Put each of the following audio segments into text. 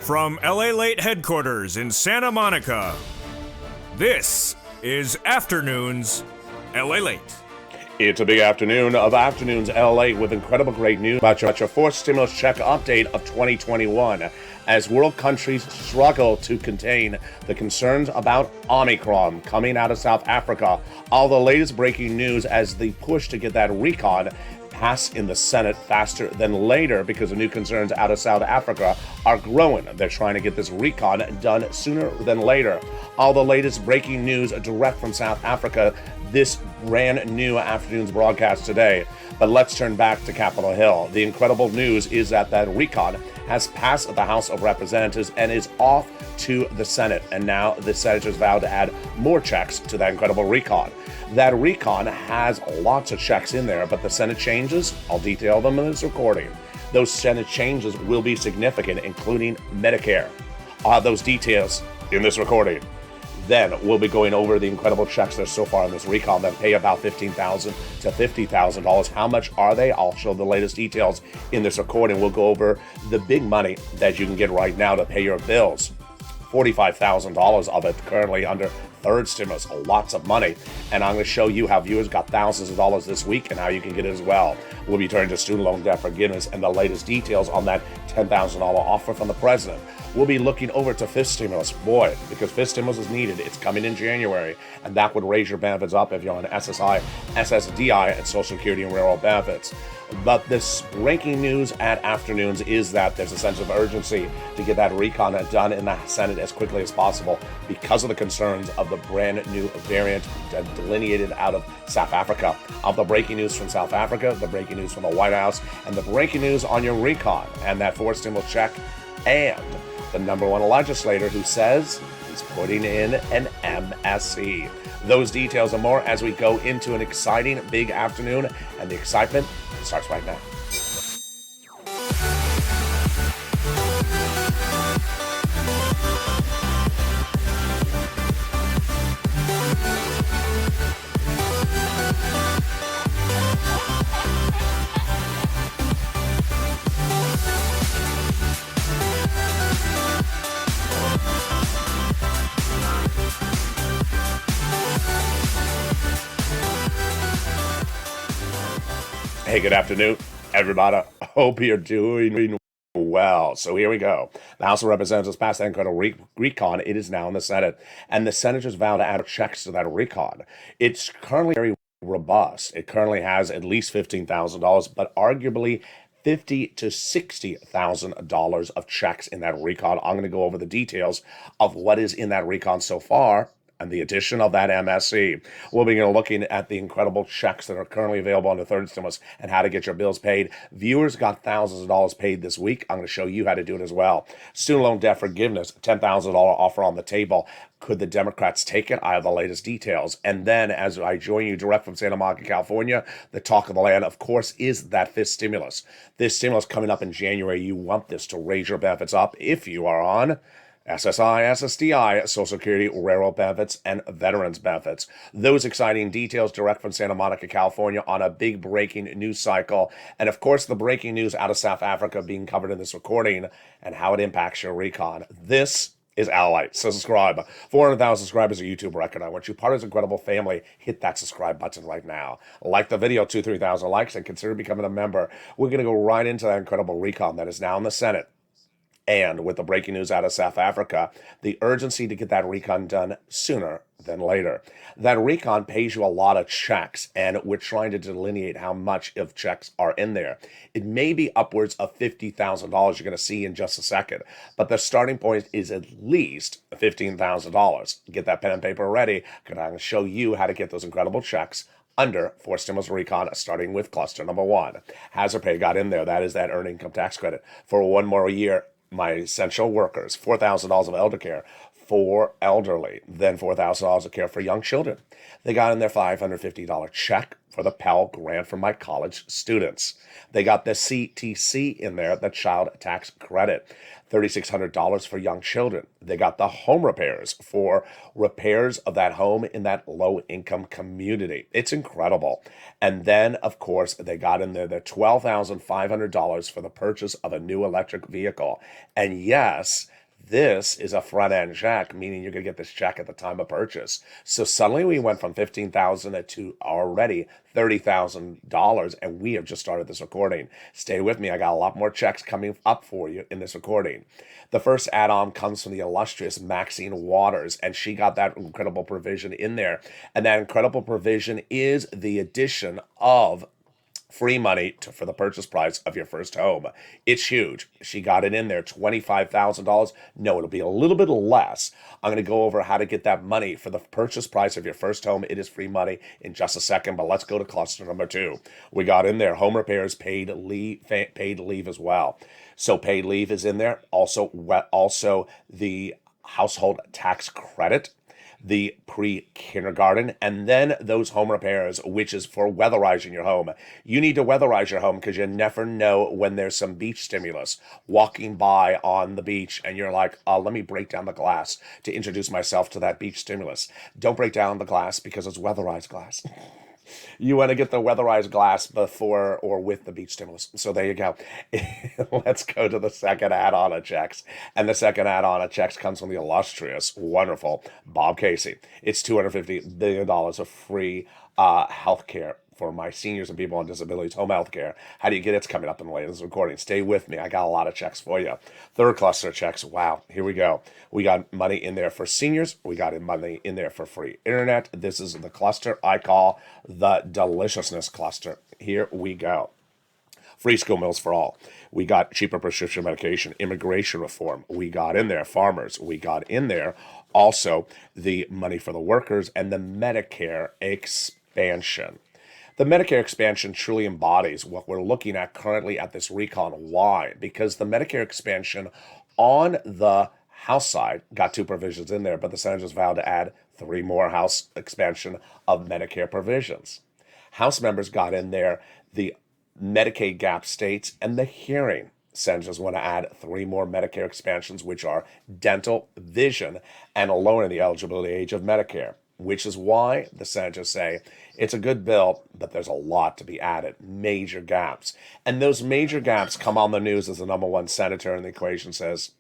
From LALATE headquarters in Santa Monica, this is Afternoons LALATE. It's a big afternoon of Afternoons LA with incredible great news about your fourth stimulus check update of 2021 as world countries struggle to contain the concerns about Omicron coming out of South Africa. All the latest breaking news as the push to get that recon pass in the Senate faster than later because the new concerns out of South Africa are growing. They're trying to get this recon done sooner than later. All the latest breaking news direct from South Africa this brand new afternoon's broadcast today. But let's turn back to Capitol Hill. The incredible news is that recon has passed the House of Representatives and is off to the Senate. And now the senators vowed to add more checks to that incredible recon. That recon has lots of checks in there, but the Senate changes, I'll detail them in this recording. Those Senate changes will be significant, including Medicare. I'll have those details in this recording. Then we'll be going over the incredible checks that are so far in this recon that pay about $15,000 to $50,000. How much are they? I'll show the latest details in this recording. We'll go over the big money that you can get right now to pay your bills. $45,000 of it currently under third stimulus, lots of money. And I'm going to show you how viewers got thousands of dollars this week and how you can get it as well. We'll be turning to student loan debt forgiveness and the latest details on that $10,000 offer from the president. We'll be looking over to fifth stimulus, because fifth stimulus is needed. It's coming in January, and that would raise your benefits up if you're on SSI, SSDI, and Social Security and Railroad benefits. But this breaking news at Afternoons is that there's a sense of urgency to get that recon done in the Senate as quickly as possible because of the concerns of the brand new variant delineated out of South Africa. Of the breaking news from South Africa, the breaking news from the White House, and the breaking news on your recon and that fourth stimulus check, and the number one legislator who says he's putting in an MSC. Those details and more as we go into an exciting big afternoon, and the excitement starts right now. Hey, good afternoon, everybody. Hope you're doing well. So here we go. The House of Representatives passed that incredible recon. It is now in the Senate, and the senators vow to add checks to that recon. It's currently very robust. It currently has at least $15,000, but arguably $50,000 to $60,000 of checks in that recon. I'm going to go over the details of what is in that recon so far and the addition of that MSC. We'll be looking at the incredible checks that are currently available on the third stimulus and how to get your bills paid. Viewers got thousands of dollars paid this week. I'm going to show you how to do it as well. Student loan debt forgiveness, $10,000 offer on the table. Could the Democrats take it? I have the latest details. And then as I join you direct from Santa Monica, California, the talk of the land, of course, is that fifth stimulus. This stimulus coming up in January. You want this to raise your benefits up if you are on SSI, SSDI, Social Security, Railroad benefits, and Veterans benefits. Those exciting details direct from Santa Monica, California on a big breaking news cycle. And of course, the breaking news out of South Africa being covered in this recording and how it impacts your recon. This is LALATE. So subscribe. 400,000 subscribers, a YouTube record. I want you part of this incredible family. Hit that subscribe button right now. Like the video, 2,000-3,000 likes, and consider becoming a member. We're going to go right into that incredible recon that is now in the Senate. And with the breaking news out of South Africa, the urgency to get that recon done sooner than later. That recon pays you a lot of checks, and we're trying to delineate how much of checks are in there. It may be upwards of $50,000 you're going to see in just a second, but the starting point is at least $15,000. Get that pen and paper ready, because I'm going to show you how to get those incredible checks under fourth stimulus recon, starting with cluster number one. Hazard pay got in there. That is that earned income tax credit for one more year. My essential workers, $4,000 of elder care, for elderly, then $4,000 of care for young children. They got in their $550 check for the Pell Grant for my college students. They got the CTC in there, the Child Tax Credit, $3,600 for young children. They got the home repairs for repairs of that home in that low-income community. It's incredible. And then, of course, they got in there the $12,500 for the purchase of a new electric vehicle. And yes, this is a front-end check, meaning you're going to get this check at the time of purchase. So suddenly we went from $15,000 to already $30,000, and we have just started this recording. Stay with me. I got a lot more checks coming up for you in this recording. The first add-on comes from the illustrious Maxine Waters, and she got that incredible provision in there. And that incredible provision is the addition of free money for the purchase price of your first home. It's huge. She got it in there, $25,000. No, it'll be a little bit less. I'm going to go over how to get that money for the purchase price of your first home. It is free money in just a second, but let's go to cluster number 2. We got in there home repairs, paid leave as well. So paid leave is in there. Also the household tax credit, the pre-kindergarten, and then those home repairs, which is for weatherizing your home. You need to weatherize your home because you never know when there's some beach stimulus walking by on the beach and you're like, let me break down the glass to introduce myself to that beach stimulus. Don't break down the glass because it's weatherized glass. You want to get the weatherized glass before or with the beach stimulus. So there you go. Let's go to the second add-on of checks. And the second add-on of checks comes from the illustrious, wonderful Bob Casey. It's $250 billion of free health care for my seniors and people on disabilities, home health care. How do you get it? It's coming up in the latest recording. Stay with me. I got a lot of checks for you. Third cluster of checks. Wow. Here we go. We got money in there for seniors. We got money in there for free internet. This is the cluster I call the deliciousness cluster. Here we go. Free school meals for all. We got cheaper prescription medication, immigration reform. We got in there farmers. We got in there also the money for the workers and the Medicare expansion. The Medicare expansion truly embodies what we're looking at currently at this recon. Why? Because the Medicare expansion on the House side got 2 provisions in there, but the Senate just vowed to add 3 more House expansion of Medicare provisions. House members got in there the Medicaid gap states and the hearing. Senators want to add 3 more Medicare expansions, which are dental, vision, and lowering the eligibility age of Medicare, which is why the senators say it's a good bill, but there's a lot to be added, major gaps. And those major gaps come on the news as the number 1 senator in the equation says,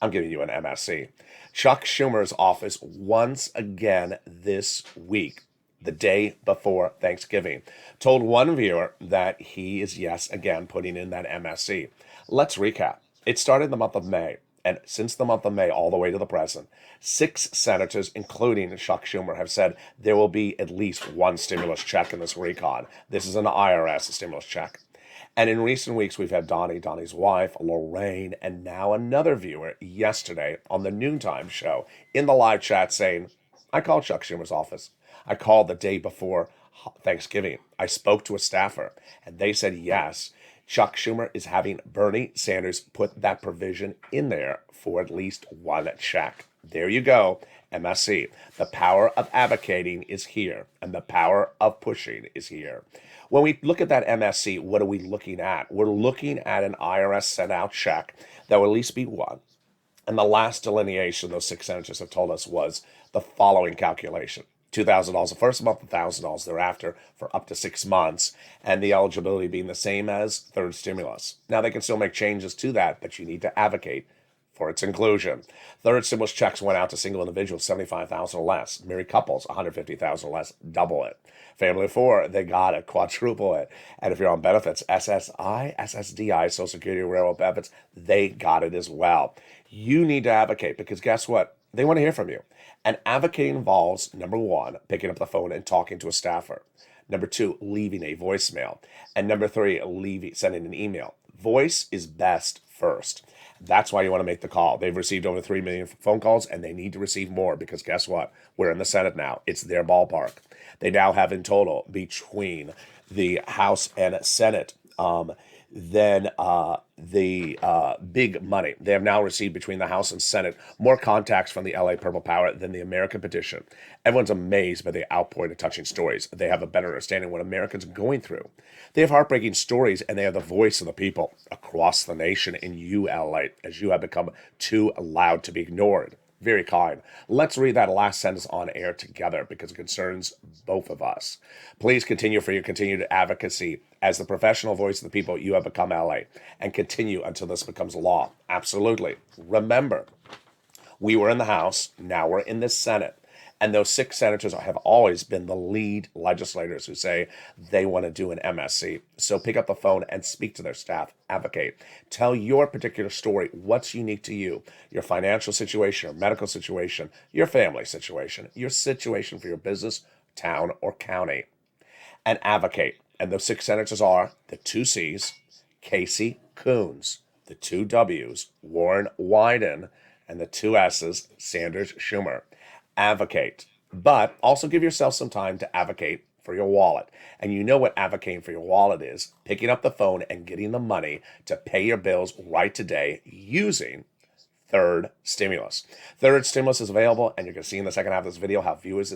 I'm giving you an MSC. Chuck Schumer's office once again this week, the day before Thanksgiving, told one viewer that he is, yes, again, putting in that MSC. Let's recap. It started in the month of May. And since the month of May all the way to the present, 6 senators, including Chuck Schumer, have said there will be at least 1 stimulus check in this recon. This is an IRS stimulus check. And in recent weeks, we've had Donnie's wife, Lorraine, and now another viewer yesterday on the noontime show in the live chat saying, I called Chuck Schumer's office. I called the day before Thanksgiving. I spoke to a staffer, and they said yes. Chuck Schumer is having Bernie Sanders put that provision in there for at least 1 check. There you go, MSC. The power of advocating is here, and the power of pushing is here. When we look at that MSC, what are we looking at? We're looking at an IRS sent-out check that will at least be 1. And the last delineation those 6 senators have told us was the following calculation. $2,000 the first month, $1,000 thereafter for up to 6 months, and the eligibility being the same as third stimulus. Now, they can still make changes to that, but you need to advocate for its inclusion. Third stimulus checks went out to single individuals, $75,000 or less. Married couples, $150,000 or less, double it. Family of 4, they got it, quadruple it. And if you're on benefits, SSI, SSDI, Social Security, Railroad benefits, they got it as well. You need to advocate because guess what? They want to hear from you. And advocating involves, number 1, picking up the phone and talking to a staffer. Number 2, leaving a voicemail. And number 3, sending an email. Voice is best first. That's why you want to make the call. They've received over 3 million phone calls, and they need to receive more because guess what? We're in the Senate now. It's their ballpark. They now have in total between the House and Senate than the big money. They have now received between the House and Senate more contacts from the LA Purple Power than the American petition. Everyone's amazed by the outpouring of touching stories. They have a better understanding of what Americans are going through. They have heartbreaking stories, and they are the voice of the people across the nation. In you, LA, as you have become too loud to be ignored. Very kind. Let's read that last sentence on air together because it concerns both of us. Please continue for your continued advocacy as the professional voice of the people you have become, LA, and continue until this becomes law. Absolutely. Remember, we were in the House, now we're in the Senate. And those 6 senators have always been the lead legislators who say they want to do an MSC. So pick up the phone and speak to their staff, advocate. Tell your particular story, what's unique to you, your financial situation, your medical situation, your family situation, your situation for your business, town, or county. And advocate. And those 6 senators are the 2 C's, Casey Coons, the 2 W's, Warren Wyden, and the 2 S's, Sanders Schumer. Advocate, but also give yourself some time to advocate for your wallet. And you know what advocating for your wallet is: picking up the phone and getting the money to pay your bills right today using third stimulus. Third stimulus is available, and you're going to see in the second half of this video how viewers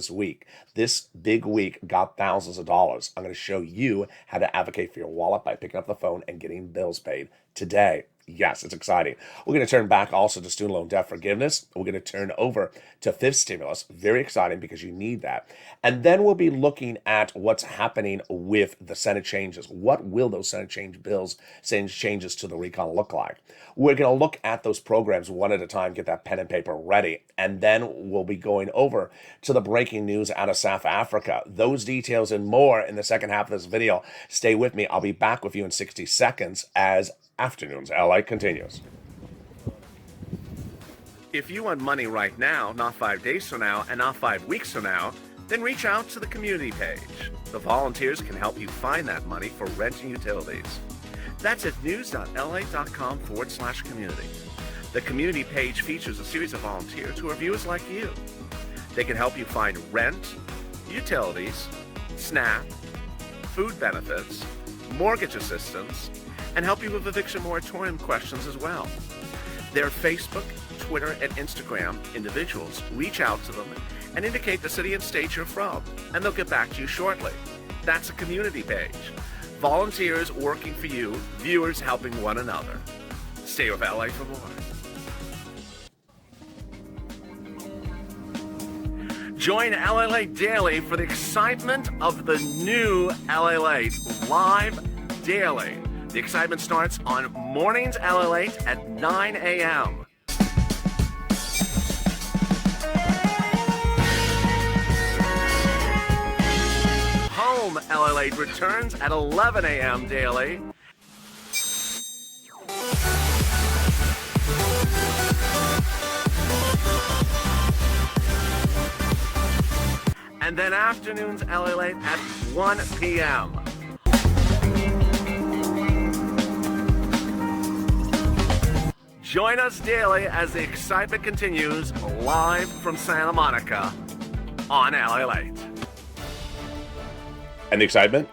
this big week got thousands of dollars. I'm going to show you how to advocate for your wallet by picking up the phone and getting bills paid today. Yes, it's exciting. We're going to turn back also to student loan debt forgiveness. We're going to turn over to fifth stimulus. Very exciting because you need that. And then we'll be looking at what's happening with the Senate changes. What will those Senate changes to the recon look like? We're going to look at those programs one at a time, get that pen and paper ready. And then we'll be going over to the breaking news out of South Africa. Those details and more in the second half of this video. Stay with me. I'll be back with you in 60 seconds as Afternoons LA continues. If you want money right now, not 5 days from now, and not 5 weeks from now, then reach out to the community page. The volunteers can help you find that money for rent and utilities. That's at news.la.com/community. The community page features a series of volunteers who are viewers like you. They can help you find rent, utilities, SNAP, food benefits, mortgage assistance, and help you with eviction moratorium questions as well. Their Facebook, Twitter, and Instagram individuals reach out to them and indicate the city and state you're from, and they'll get back to you shortly. That's a community page. Volunteers working for you, viewers helping one another. Stay with LA for more. Join LALATE Daily for the excitement of the new LALATE live daily. The excitement starts on Mornings LALATE at 9 a.m. Home LALATE returns at 11 a.m. daily. And then Afternoons LALATE at 1 p.m. Join us daily as the excitement continues live from Santa Monica on LALATE. And the excitement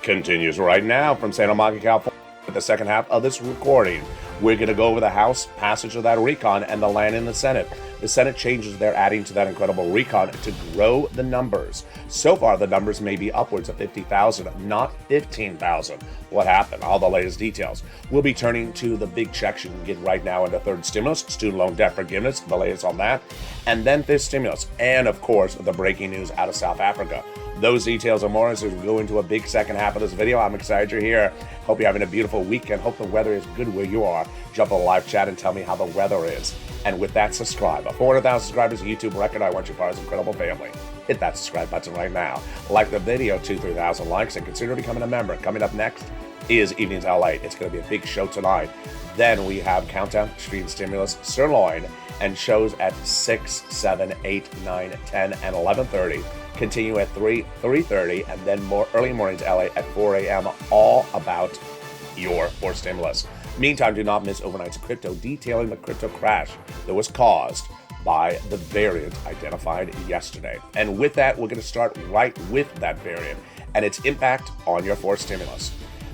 continues right now from Santa Monica, California. With the second half of this recording, we're going to go over the House passage of that recon and the land in the Senate. The Senate changes they're adding to that incredible recon to grow the numbers. So far, the numbers may be upwards of 50,000, not 15,000. What happened? All the latest details. We'll be turning to the big checks you can get right now into third stimulus, student loan debt forgiveness, the latest on that, and then fifth stimulus, and of course, the breaking news out of South Africa. Those details and more as we go into a big second half of this video. I'm excited you're here. Hope you're having a beautiful weekend. Hope the weather is good where you are. Jump on the live chat and tell me how the weather is. And with that, subscribe. 400,000 subscribers, a YouTube record. I want you part of this incredible family. Hit that subscribe button right now. Like the video, 2,000-3,000 likes, and consider becoming a member. Coming up next is Evenings LA. It's going to be a big show tonight. Then we have Countdown, Street Stimulus, Sirloin, and shows at 6, 7, 8, 9, 10, and 11:30. Continue at 3:30, and then more early mornings LA at 4 a.m. All about your fourth stimulus. Meantime, do not miss Overnight's Crypto, detailing the crypto crash that was caused by the variant identified yesterday. And with that, we're going to start right with that variant and its impact on your fourth stimulus.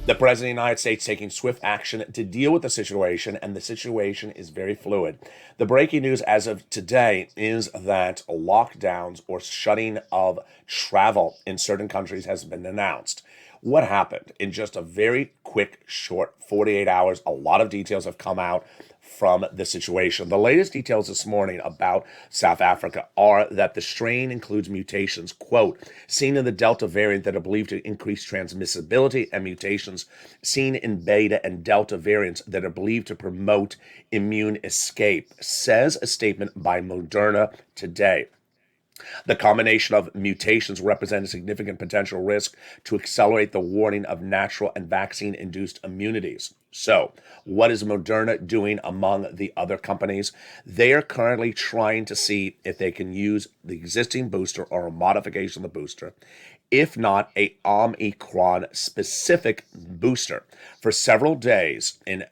The President of the United States taking swift action to deal with the situation, and the situation is very fluid. The breaking news as of today is that lockdowns or shutting of travel in certain countries has been announced. What happened? In just a very quick, short 48 hours, a lot of details have come out from the situation. The latest details this morning about South Africa are that the strain includes mutations, quote, seen in the Delta variant that are believed to increase transmissibility, and mutations seen in Beta and Delta variants that are believed to promote immune escape, says a statement by Moderna today. The combination of mutations represent a significant potential risk to accelerate the warning of natural and vaccine-induced immunities. So, what is Moderna doing among the other companies? They are currently trying to see if they can use the existing booster or a modification of the booster, if not a Omicron-specific booster. For several days in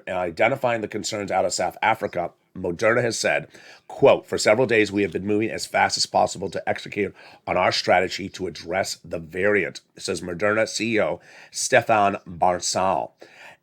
identifying the concerns out of South Africa, Moderna has said, quote, for several days we have been moving as fast as possible to execute on our strategy to address the variant, says Moderna CEO Stefan Barsal.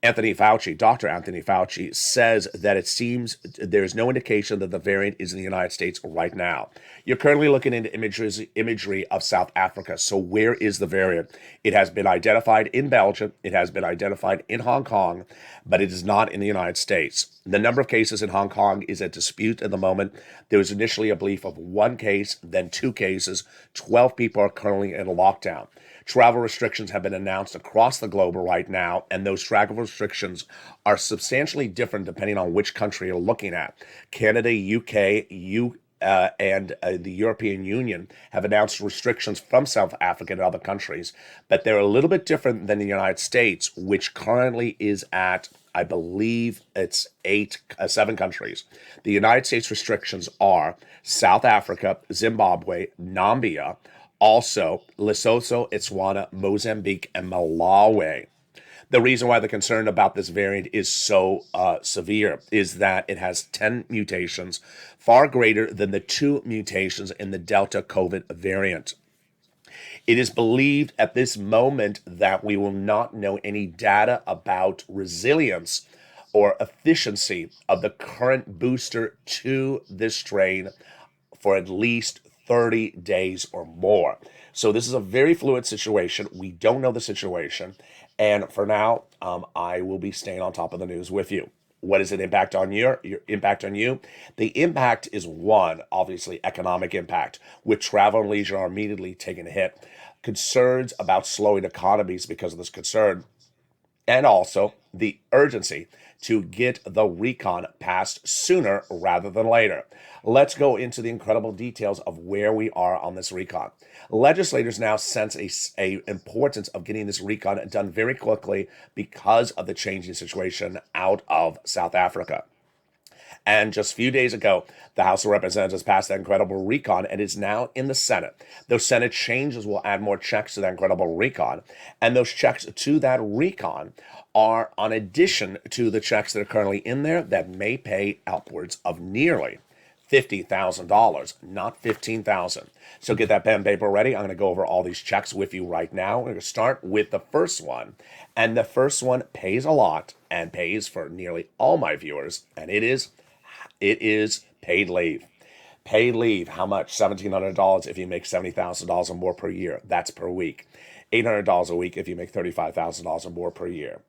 Dr. Anthony Fauci says that it seems there's no indication that the variant is in the United States right now. You're currently looking into imagery of South Africa. So where is the variant? It has been identified in Belgium. It has been identified in Hong Kong, but it is not in the United States. The number of cases in Hong Kong is at dispute at the moment. There was initially a belief of 1 case, then 2 cases. 12 people are currently in lockdown. Travel restrictions have been announced across the globe right now, and those travel restrictions are substantially different depending on which country you're looking at. Canada, UK, and the European Union have announced restrictions from South Africa and other countries, but they're a little bit different than the United States, which currently is at, I believe it's 7 countries. The United States restrictions are South Africa, Zimbabwe, Namibia, also Lesotho, Botswana, Mozambique, and Malawi. The reason why the concern about this variant is so severe is that it has 10 mutations, far greater than the 2 mutations in the Delta COVID variant. It is believed at this moment that we will not know any data about resilience or efficiency of the current booster to this strain for at least 30 days or more. So this is a very fluid situation. We don't know the situation. And for now, I will be staying on top of the news with you. What is it impact on your impact on you? The impact is one, obviously, economic impact, with travel and leisure are immediately taking a hit. Concerns about slowing economies because of this concern, and also the urgency to get the recon passed sooner rather than later. Let's go into the incredible details of where we are on this recon. Legislators now sense a importance of getting this recon done very quickly because of the changing situation out of South Africa. And just a few days ago, the House of Representatives passed that incredible recon, and it's now in the Senate. Those Senate changes will add more checks to that incredible recon, and those checks to that recon are in addition to the checks that are currently in there that may pay upwards of nearly $50,000, not $15,000. So get that pen and paper ready. I'm going to go over all these checks with you right now. We're going to start with the first one, and the first one pays a lot and pays for nearly all my viewers, and it is paid leave. Paid leave, how much? $1,700 if you make $70,000 or more per year. That's per week. $800 a week if you make $35,000 or more per year.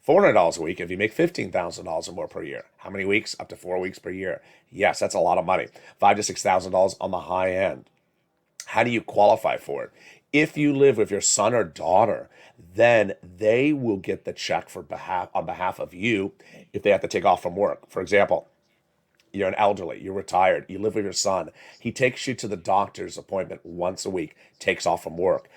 $400 a week if you make $15,000 or more per year. How many weeks? Up to 4 weeks per year. Yes, that's a lot of money. $5,000 to $6,000 on the high end. How do you qualify for it? If you live with your son or daughter, then they will get the check on behalf of you if they have to take off from work. For example, you're an elderly, you're retired, you live with your son. He takes you to the doctor's appointment once a week, takes off from work.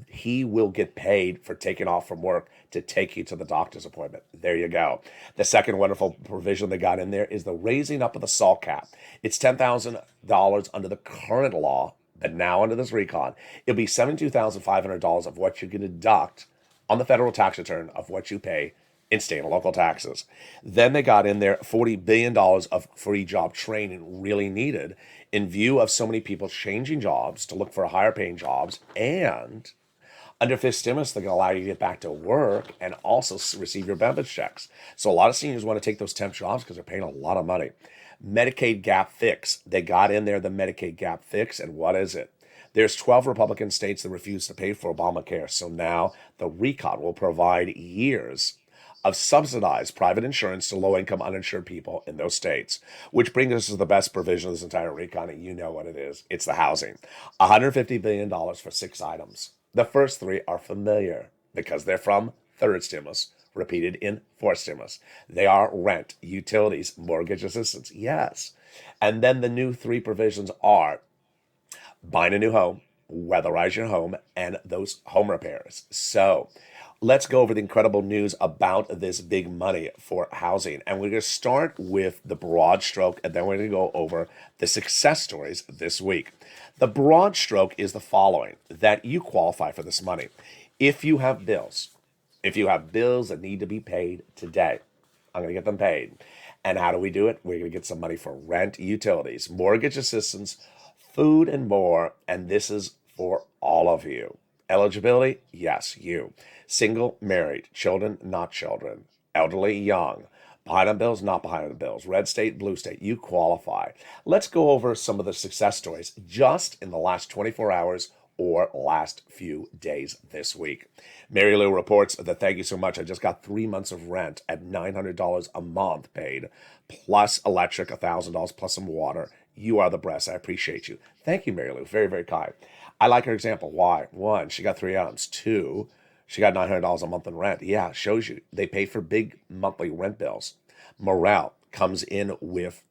He will get paid for taking off from work to take you to the doctor's appointment. There you go. The second wonderful provision they got in there is the raising up of the SALT cap. It's $10,000 under the current law, but now under this recon, it'll be $72,500 of what you can deduct on the federal tax return of what you pay in state and local taxes. Then they got in there $40 billion of free job training really needed in view of so many people changing jobs to look for higher paying jobs. And Under fifth stimulus, they're going to allow you to get back to work and also receive your benefits checks. So a lot of seniors want to take those temp jobs because they're paying a lot of money. Medicaid gap fix. They got in there the Medicaid gap fix, and what is it? There's 12 Republican states that refuse to pay for Obamacare. So now the recon will provide years of subsidized private insurance to low-income uninsured people in those states, which brings us to the best provision of this entire recon, and you know what it is. It's the housing. $150 billion for 6 items. The first 3 are familiar because they're from third stimulus, repeated in fourth stimulus. They are rent, utilities, mortgage assistance. Yes. And then the new 3 provisions are buying a new home, weatherize your home, and those home repairs. So let's go over the incredible news about this big money for housing. And we're going to start with the broad stroke, and then we're going to go over the success stories this week. The broad stroke is the following, that you qualify for this money. If you have bills that need to be paid today, I'm going to get them paid. And how do we do it? We're going to get some money for rent, utilities, mortgage assistance, food, and more. And this is for all of you. Eligibility? Yes, you. Single, married, children, not children, elderly, young, behind on bills, not behind on bills, red state, blue state, you qualify. Let's go over some of the success stories just in the last 24 hours or last few days this week. Mary Lou reports that thank you so much. I just got 3 months of rent at $900 a month paid, plus electric, $1,000 plus some water. You are the best. I appreciate you. Thank you, Mary Lou. Very, very kind. I like her example. Why? 1, she got 3 items. 2, she got $900 a month in rent. Yeah, shows you. They pay for big monthly rent bills. Morale comes in with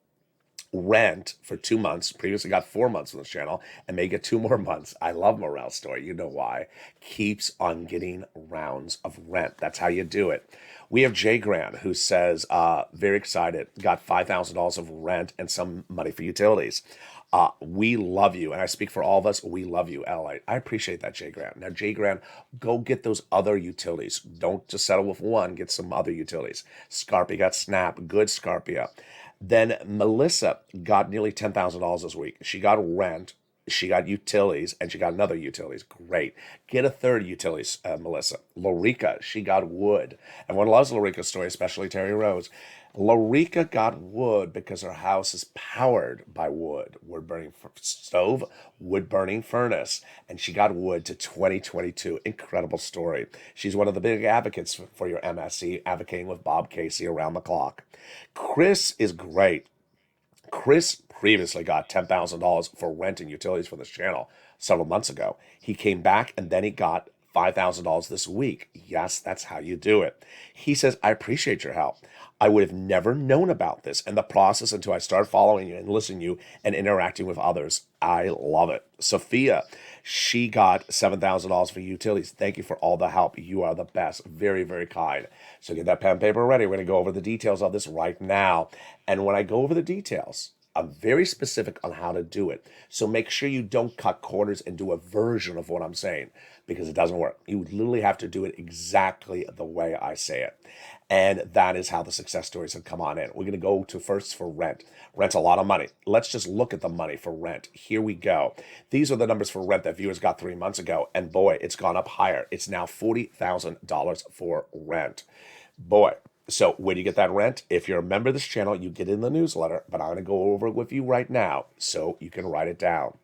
rent for 2 months. Previously got 4 months on this channel and may get 2 more months. I love Morale's story. You know why. Keeps on getting rounds of rent. That's how you do it. We have Jay Grant who says, very excited, got $5,000 of rent and some money for utilities. We love you. And I speak for all of us. We love you, LA. I appreciate that, Jay Grant. Now, Jay Grant, go get those other utilities. Don't just settle with one. Get some other utilities. Scarpia got Snap. Good Scarpia. Then Melissa got nearly $10,000 this week. She got rent, she got utilities, and she got another utilities. Great. Get a third utilities, Melissa. Lorica, she got wood. Everyone loves Lorica's story, especially Terry Rose. Lorica got wood because her house is powered by wood. Wood-burning stove, wood-burning furnace. And she got wood to 2022. Incredible story. She's one of the big advocates for your MSC, advocating with Bob Casey around the clock. Chris is great. Chris previously got $10,000 for rent and utilities for this channel several months ago. He came back and then he got $5,000 this week. Yes, that's how you do it. He says, I appreciate your help. I would have never known about this and the process until I started following you and listening to you and interacting with others. I love it. Sophia, she got $7,000 for utilities. Thank you for all the help. You are the best. Very, very kind. So get that pen and paper ready. We're going to go over the details of this right now. And when I go over the details, I'm very specific on how to do it. So make sure you don't cut corners and do a version of what I'm saying because it doesn't work. You literally have to do it exactly the way I say it. And that is how the success stories have come on in. We're going to go to first for rent. Rent's a lot of money. Let's just look at the money for rent. Here we go. These are the numbers for rent that viewers got 3 months ago. And boy, it's gone up higher. It's now $40,000 for rent. Boy. So where do you get that rent? If you're a member of this channel, you get in the newsletter, but I'm going to go over it with you right now so you can write it down.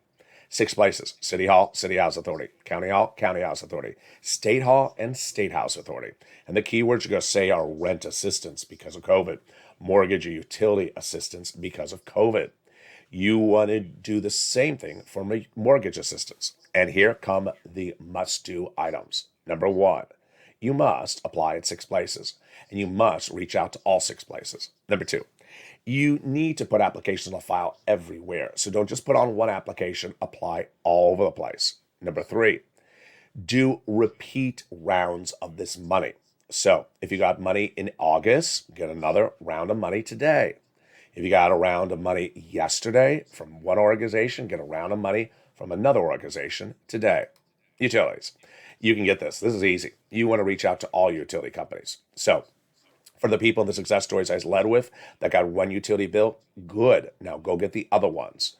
6 places: City Hall, City House Authority; County Hall, County House Authority; State Hall, and State House Authority. And the keywords you're going to say are rent assistance because of COVID, mortgage or utility assistance because of COVID. You want to do the same thing for mortgage assistance. And here come the must-do items. Number 1, you must apply at 6 places, and you must reach out to all 6 places. Number 2, you need to put applications on file everywhere. So don't just put on one application, apply all over the place. Number 3, do repeat rounds of this money. So if you got money in August, get another round of money today. If you got a round of money yesterday from one organization, get a round of money from another organization today. Utilities. You can get this. This is easy. You want to reach out to all utility companies. So for the people in the success stories I led with that got one utility bill, good. Now go get the other ones.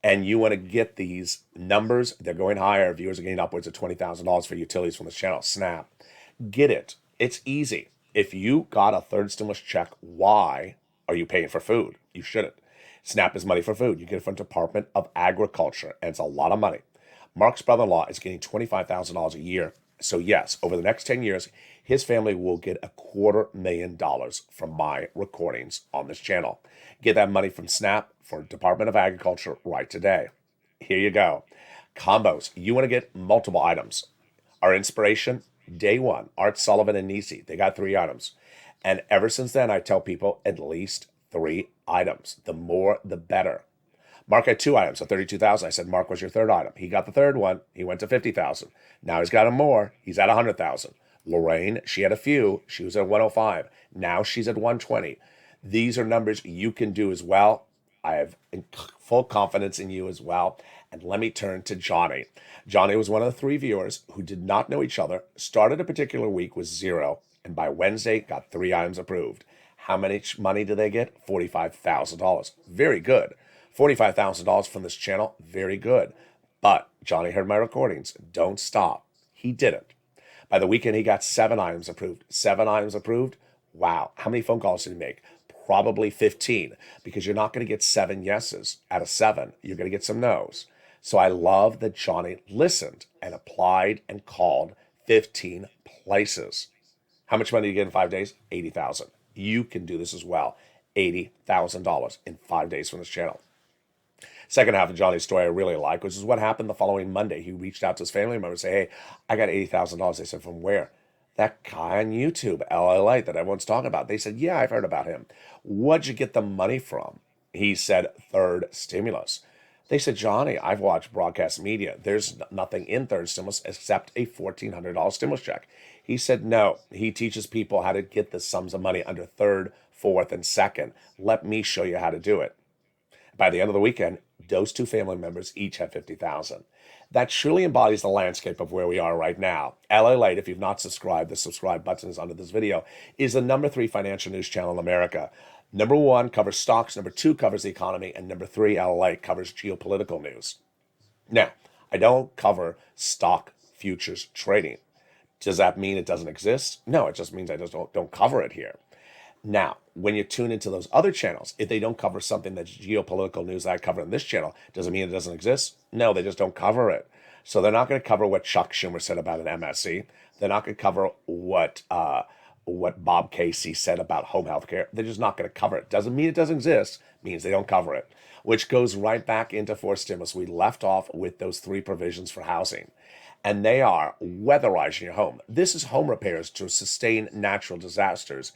and you want to get these numbers, they're going higher. Viewers are getting upwards of $20,000 for utilities from this channel. Snap. Get it. It's easy. If you got a third stimulus check, why are you paying for food? You shouldn't. SNAP is money for food. You get it from Department of Agriculture, and it's a lot of money. Mark's brother-in-law is getting $25,000 a year. So yes, over the next 10 years, his family will get $250,000 from my recordings on this channel. Get that money from SNAP for Department of Agriculture right today. Here you go. Combos. You want to get multiple items. Our inspiration, day one, Art Sullivan and Nisi. They got 3 items. And ever since then, I tell people at least 3 items. The more, the better. Mark had 2 items, so 32,000. I said, Mark, was your 3rd item? He got the 3rd one. He went to 50,000. Now he's got more. He's at 100,000. Lorraine, she had a few. She was at 105. Now she's at 120. These are numbers you can do as well. I have full confidence in you as well. And let me turn to Johnny. Johnny was one of the 3 viewers who did not know each other, started a particular week with 0, and by Wednesday got 3 items approved. How much money did they get? $45,000. Very good. $45,000 from this channel, very good. But Johnny heard my recordings. Don't stop. He didn't. By the weekend, he got 7 items approved. 7 items approved? Wow. How many phone calls did he make? Probably 15, because you're not going to get 7 yeses out of 7. You're going to get some no's. So I love that Johnny listened and applied and called 15 places. How much money did you get in 5 days? $80,000. You can do this as well. $80,000 in 5 days from this channel. Second half of Johnny's story I really like, which is what happened the following Monday. He reached out to his family member and said, hey, I got $80,000. They said, from where? That guy on YouTube, LALATE, that everyone's talking about. They said, yeah, I've heard about him. What'd you get the money from? He said, third stimulus. They said, Johnny, I've watched broadcast media. There's nothing in third stimulus except a $1,400 stimulus check. He said, no, he teaches people how to get the sums of money under third, fourth, and second. Let me show you how to do it. By the end of the weekend, those 2 family members each had $50,000. That truly embodies the landscape of where we are right now. LALATE, if you've not subscribed, the subscribe button is under this video, is the number 3 financial news channel in America. Number 1 covers stocks, number 2 covers the economy, and number 3, LALATE, covers geopolitical news. Now, I don't cover stock futures trading. Does that mean it doesn't exist? No, it just means I just don't cover it here. Now, when you tune into those other channels, if they don't cover something that's geopolitical news that I cover in this channel, does it mean it doesn't exist? No, they just don't cover it. So they're not going to cover what Chuck Schumer said about an MSC. They're not going to cover what Bob Casey said about home health care. They're just not going to cover it. Doesn't mean it doesn't exist, means they don't cover it. Which goes right back into fourth stimulus. We left off with those 3 provisions for housing. And they are weatherizing your home. This is home repairs to sustain natural disasters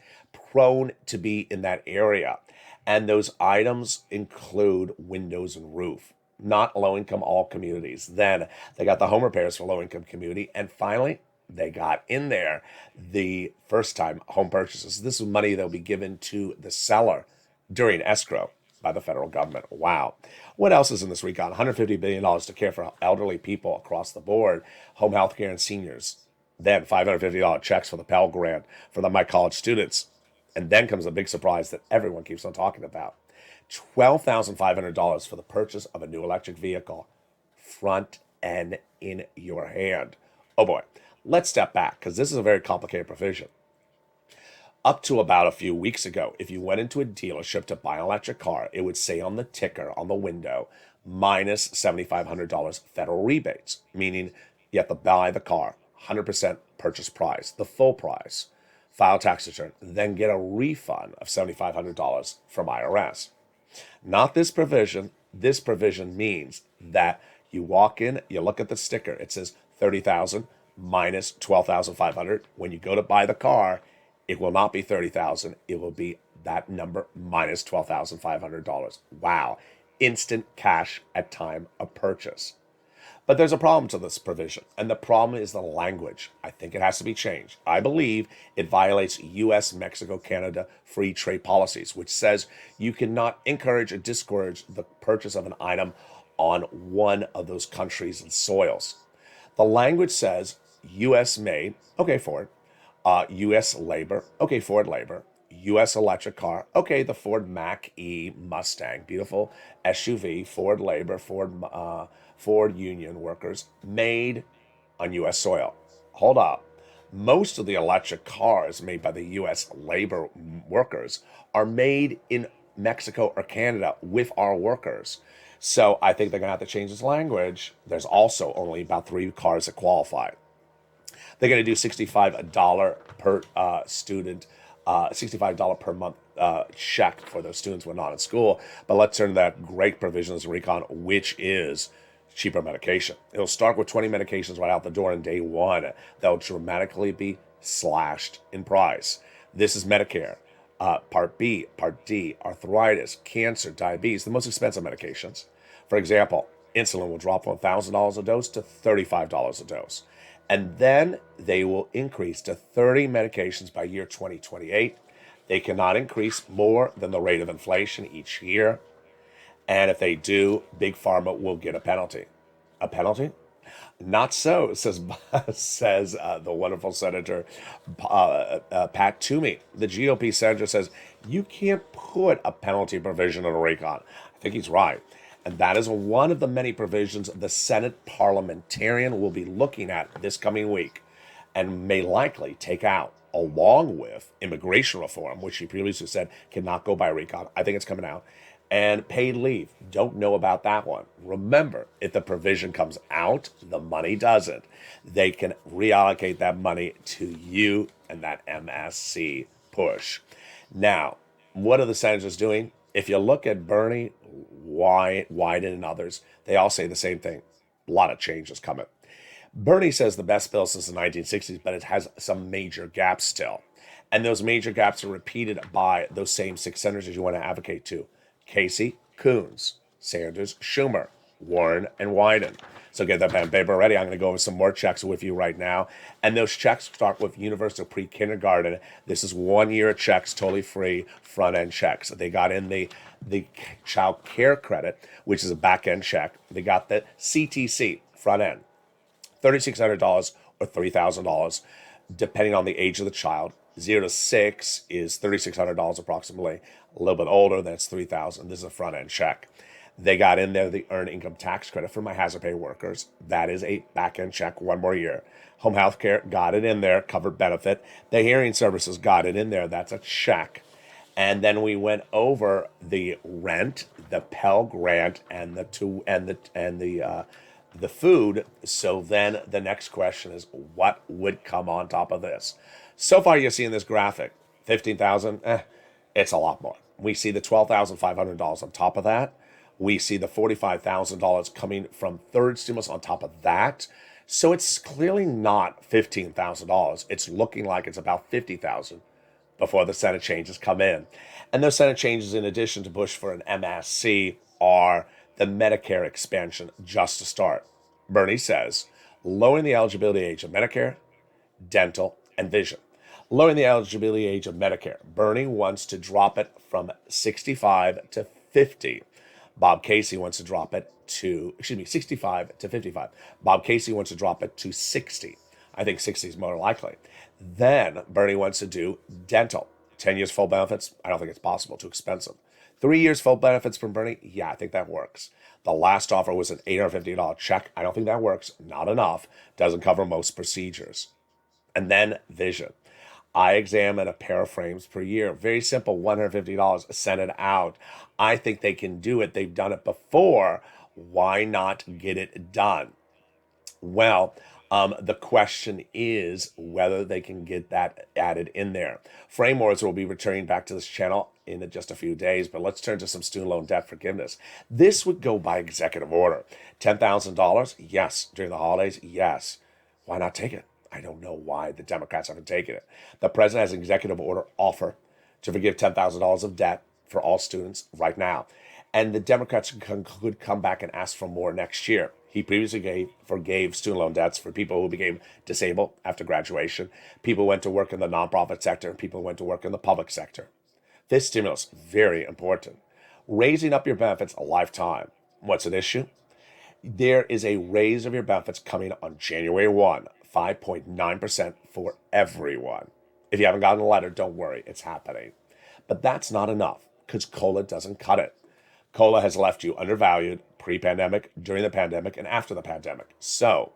prone to be in that area. And those items include windows and roof, not low-income all communities. Then they got the home repairs for low-income community. And finally, they got in there the first-time home purchases. This is money that will be given to the seller during escrow by the federal government. Wow. What else is in this recon? $150 billion to care for elderly people across the board, home health care and seniors. Then $550 checks for the Pell Grant for my college students. And then comes the big surprise that everyone keeps on talking about. $12,500 for the purchase of a new electric vehicle, front and in your hand. Oh boy, let's step back because this is a very complicated provision. Up to about a few weeks ago, if you went into a dealership to buy an electric car, it would say on the ticker on the window, minus $7,500 federal rebates, meaning you have to buy the car, 100% purchase price, the full price, file tax return, then get a refund of $7,500 from IRS. Not this provision. This provision means that you walk in, you look at the sticker, it says $30,000 minus $12,500. When you go to buy the car, it will not be $30,000. It will be that number minus $12,500. Wow. Instant cash at time of purchase. But there's a problem to this provision, and the problem is the language. I think it has to be changed. I believe it violates U.S., Mexico, Canada free trade policies, which says you cannot encourage or discourage the purchase of an item on one of those countries' and soils. The language says U.S. made, okay, Ford. U.S. labor, okay, Ford labor. U.S. electric car. Okay, the Ford Mach-E Mustang, beautiful SUV, Ford labor, Ford union workers, made on U.S. soil. Hold up. Most of the electric cars made by the U.S. labor workers are made in Mexico or Canada with our workers. So I think they're going to have to change this language. There's also only about 3 cars that qualify. They're going to do $65 per student, $65 per month check for those students who are not in school. But let's turn to that great provisions recon, which is cheaper medication. It'll start with 20 medications right out the door on day one. They'll dramatically be slashed in price. This is Medicare. Part B, Part D, arthritis, cancer, diabetes, the most expensive medications. For example, insulin will drop from $1,000 a dose to $35 a dose. And then they will increase to 30 medications by year 2028. They cannot increase more than the rate of inflation each year. And if they do, Big Pharma will get a penalty. A penalty? Not so, says the wonderful Senator Pat Toomey. The GOP senator says, you can't put a penalty provision in a recon. I think he's right. And that is one of the many provisions the Senate parliamentarian will be looking at this coming week and may likely take out, along with immigration reform, which she previously said cannot go by recon. I think it's coming out. And paid leave. Don't know about that one. Remember, if the provision comes out, the money doesn't. They can reallocate that money to you and that MSC push. Now, what are the senators doing? If you look at Bernie, Wyden, and others, they all say the same thing. A lot of changes coming. Bernie says the best bill since the 1960s, but it has some major gaps still. And those major gaps are repeated by those same 6 senators you want to advocate to. Casey, Coons, Sanders, Schumer, Warren, and Wyden. So get that pen and paper ready. I'm going to go over some more checks with you right now. And those checks start with universal pre-kindergarten. This is 1 year checks, totally free, front-end checks. They got in the child care credit, which is a back-end check. They got the CTC, front-end, $3,600 or $3,000, depending on the age of the child. 0 to 6 is $3,600 approximately. A little bit older, that's $3,000. This is a front-end check. They got in there the earned income tax credit for my hazard pay workers. That is a back-end check, 1 more year. Home health care, got it in there, covered benefit. The hearing services, got it in there. That's a check. And then we went over the rent, the Pell Grant, and the food. So then the next question is, what would come on top of this? So far, you're seeing this graphic, $15,000. It's a lot more. We see the $12,500 on top of that. We see the $45,000 coming from third stimulus on top of that. So it's clearly not $15,000. It's looking like it's about $50,000 before the Senate changes come in. And those Senate changes, in addition to push for an MSC, are the Medicare expansion just to start. Bernie says, lowering the eligibility age of Medicare, dental, and vision. Lowering the eligibility age of Medicare. Bernie wants to drop it from 65 to 50. Bob Casey wants to drop it to, 65 to 55. Bob Casey wants to drop it to 60. I think 60 is more likely. Then Bernie wants to do dental. 10 years full benefits. I don't think it's possible. Too expensive. 3 years full benefits from Bernie. Yeah, I think that works. The last offer was an $850 check. I don't think that works. Not enough. Doesn't cover most procedures. And then vision. I examine a pair of frames per year. Very simple, $150, send it out. I think they can do it. They've done it before. Why not get it done? Well, the question is whether they can get that added in there. Frame wars will be returning back to this channel in just a few days, but let's turn to some student loan debt forgiveness. This would go by executive order. $10,000? Yes. During the holidays? Yes. Why not take it? I don't know why the Democrats haven't taken it. The president has an executive order offer to forgive $10,000 of debt for all students right now. And the Democrats could come back and ask for more next year. He previously forgave student loan debts for people who became disabled after graduation, people who went to work in the nonprofit sector, and people who went to work in the public sector. This stimulus, very important. Raising up your benefits a lifetime. What's an issue? There is a raise of your benefits coming on January 1. 5.9% for everyone. If you haven't gotten a letter, don't worry, it's happening. But that's not enough, because cola doesn't cut it. Cola has left you undervalued pre-pandemic, during the pandemic, and after the pandemic. So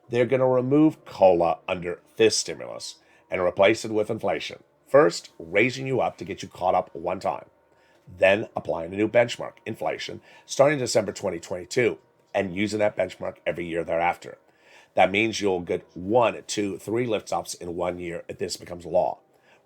they're going to remove cola under this stimulus and replace it with inflation. First, raising you up to get you caught up one time. Then applying a new benchmark, inflation, starting December 2022, and using that benchmark every year thereafter. That means you'll get 1, 2, 3 lift ups in 1 year if this becomes law.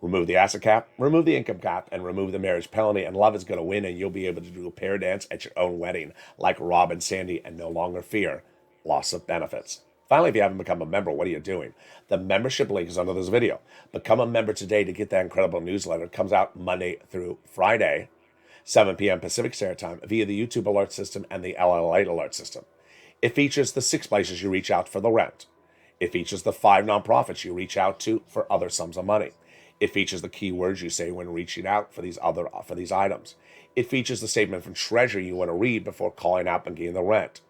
Remove the asset cap, remove the income cap, and remove the marriage penalty, and love is going to win, and you'll be able to do a pair dance at your own wedding like Rob and Sandy and no longer fear loss of benefits. Finally, if you haven't become a member, what are you doing? The membership link is under this video. Become a member today to get that incredible newsletter. It comes out Monday through Friday, 7 p.m. Pacific Standard Time via the YouTube alert system and the LALATE alert system. It features the 6 places you reach out for the rent. It features the 5 nonprofits you reach out to for other sums of money. It features the keywords you say when reaching out for these items. It features the statement from Treasury you want to read before calling out and getting the rent.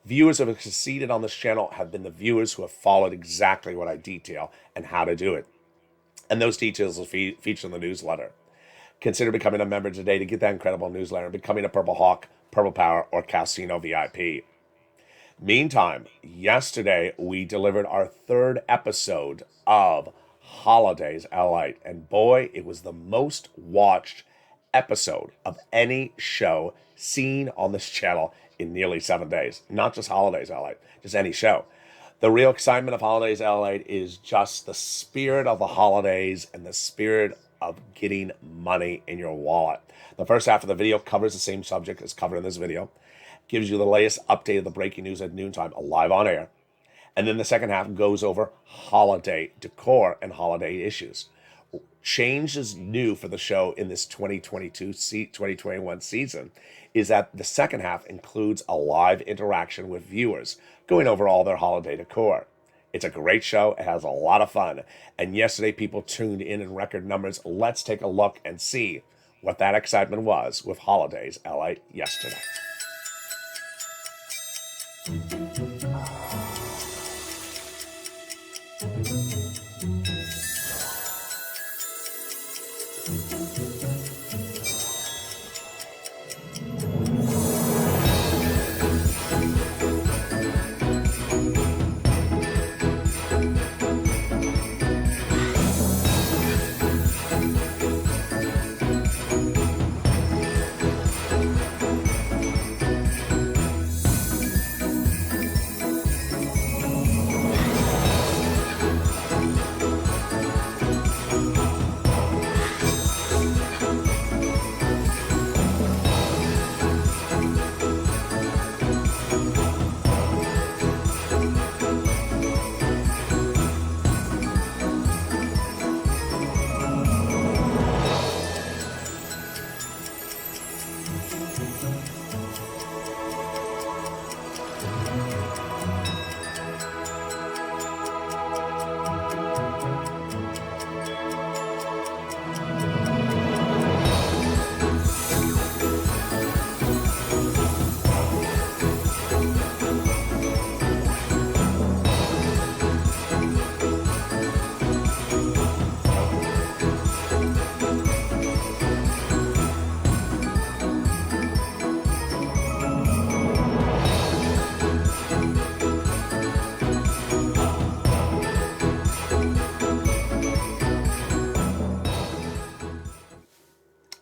Viewers who have succeeded on this channel have been the viewers who have followed exactly what I detail and how to do it. And those details will feature in the newsletter. Consider becoming a member today to get that incredible newsletter and becoming a Purple Hawk, Purple Power, or Casino VIP. Meantime, yesterday we delivered our 3rd episode of Holidays LALATE, and boy, it was the most watched episode of any show seen on this channel in nearly 7 days. Not just Holidays LALATE, just any show. The real excitement of Holidays LALATE is just the spirit of the holidays and the spirit of getting money in your wallet. The first half of the video covers the same subject as covered in this video, gives you the latest update of the breaking news at noontime, live on air. And then the second half goes over holiday decor and holiday issues. Change is new for the show in this 2021 season is that the second half includes a live interaction with viewers going over all their holiday decor. It's a great show. It has a lot of fun. And yesterday, people tuned in record numbers. Let's take a look and see what that excitement was with Holidays LALATE yesterday.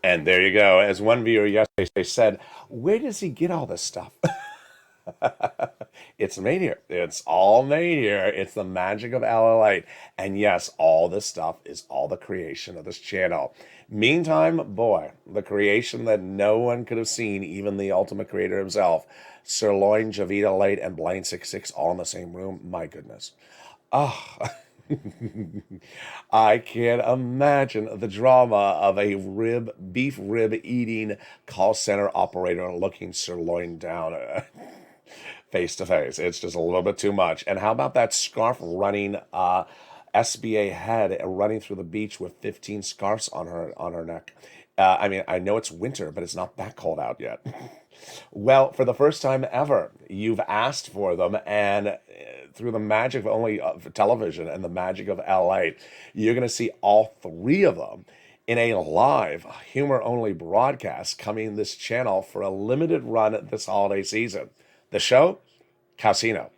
And there you go. As one viewer yesterday said, where does he get all this stuff? It's made here. It's all made here. It's the magic of LALATE. And yes, all this stuff is all the creation of this channel. Meantime, boy, the creation that no one could have seen, even the ultimate creator himself, Sirloin, Javita Late, and Blaine66 all in the same room. My goodness. Oh, I can't imagine the drama of a beef rib eating call center operator looking sirloin down face to face. It's just a little bit too much. And how about that scarf running SBA head running through the beach with 15 scarves on her neck? I mean, I know it's winter, but it's not that cold out yet. Well, for the first time ever, you've asked for them, and through the magic of television and the magic of LALATE, you're going to see all 3 of them in a live humor-only broadcast coming this channel for a limited run this holiday season. The show, Casino,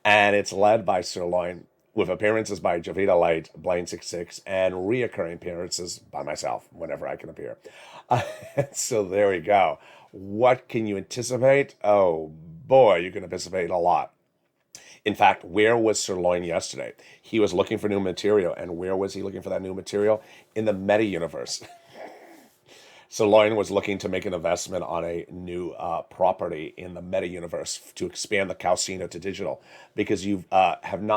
and it's led by Sirloin, with appearances by Javita Light, Blaine66, and reoccurring appearances by myself whenever I can appear. So there we go. What can you anticipate? Oh boy, you can anticipate a lot. In fact, where was Sirloin yesterday? He was looking for new material. And where was he looking for that new material? In the meta universe. Sirloin was looking to make an investment on a new property in the meta universe to expand the Casino to digital, because you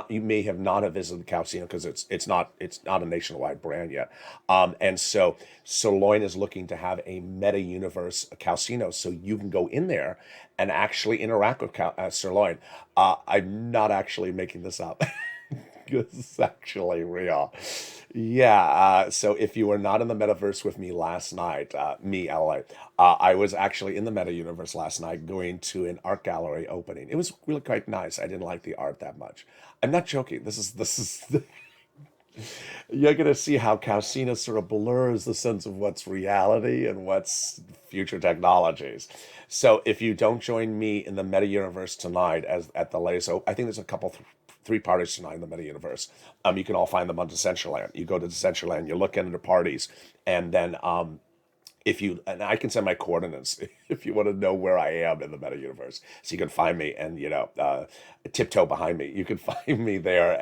may have not visited Casino because it's not a nationwide brand yet, and so Sirloin is looking to have a meta universe Casino, so you can go in there and actually interact with Sirloin. I'm not actually making this up. This is actually real. Yeah, so if you were not in the metaverse with me last night, I was actually in the meta universe last night going to an art gallery opening. It was really quite nice. I didn't like the art that much. I'm not joking. This is you're going to see how Casino sort of blurs the sense of what's reality and what's future technologies. So if you don't join me in the meta universe tonight at the latest, I think there's a couple, three parties tonight in the meta universe. You can all find them on Decentraland. You go to Decentraland, you look into the parties, and then and I can send my coordinates if you want to know where I am in the meta universe, so you can find me and tiptoe behind me. You can find me there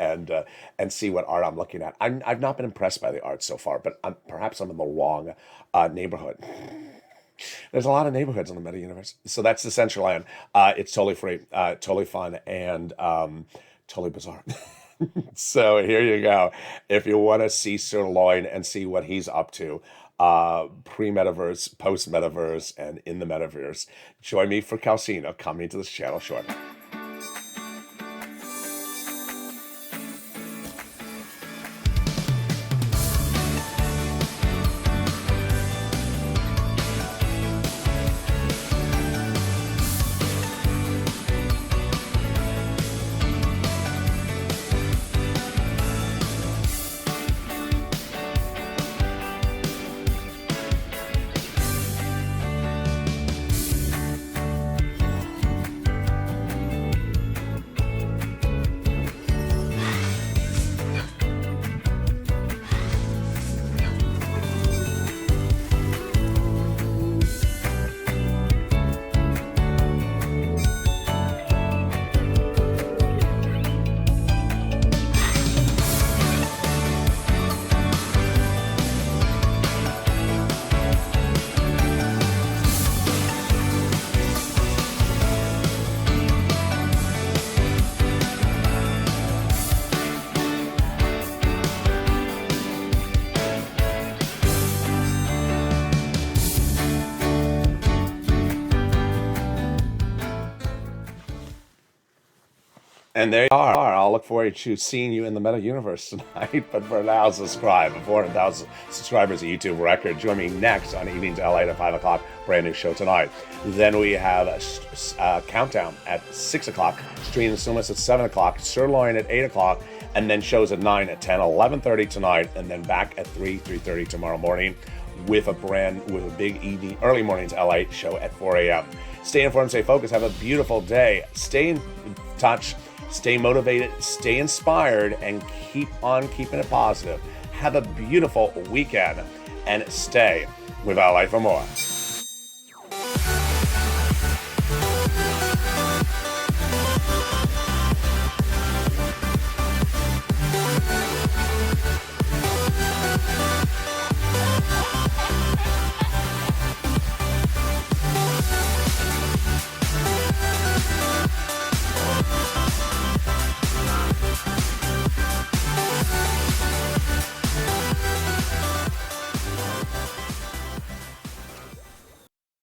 and see what art I'm looking at. I've not been impressed by the art so far, but perhaps I'm in the wrong neighborhood. There's a lot of neighborhoods in the meta universe, so that's Decentraland. It's totally free, totally fun, and totally bizarre. So here you go. If you want to see Sirloin and see what he's up to, pre-metaverse, post-metaverse, and in the metaverse, join me for Casino coming to this channel shortly. And there you are. I'll look forward to seeing you in the meta universe tonight. But for now, subscribe. 400,000 subscribers, a YouTube record. Join me next on Evenings LA at 5 o'clock. Brand new show tonight. Then we have a countdown at 6 o'clock. Stream Sumas at 7 o'clock. Sirloin at 8 o'clock. And then shows at 9, at 10, 11:30 tonight. And then back at 3:30 tomorrow morning with a big evening, early mornings LA show at 4 a.m. Stay informed, stay focused. Have a beautiful day. Stay in touch. Stay motivated, stay inspired, and keep on keeping it positive. Have a beautiful weekend, and stay with LA for more.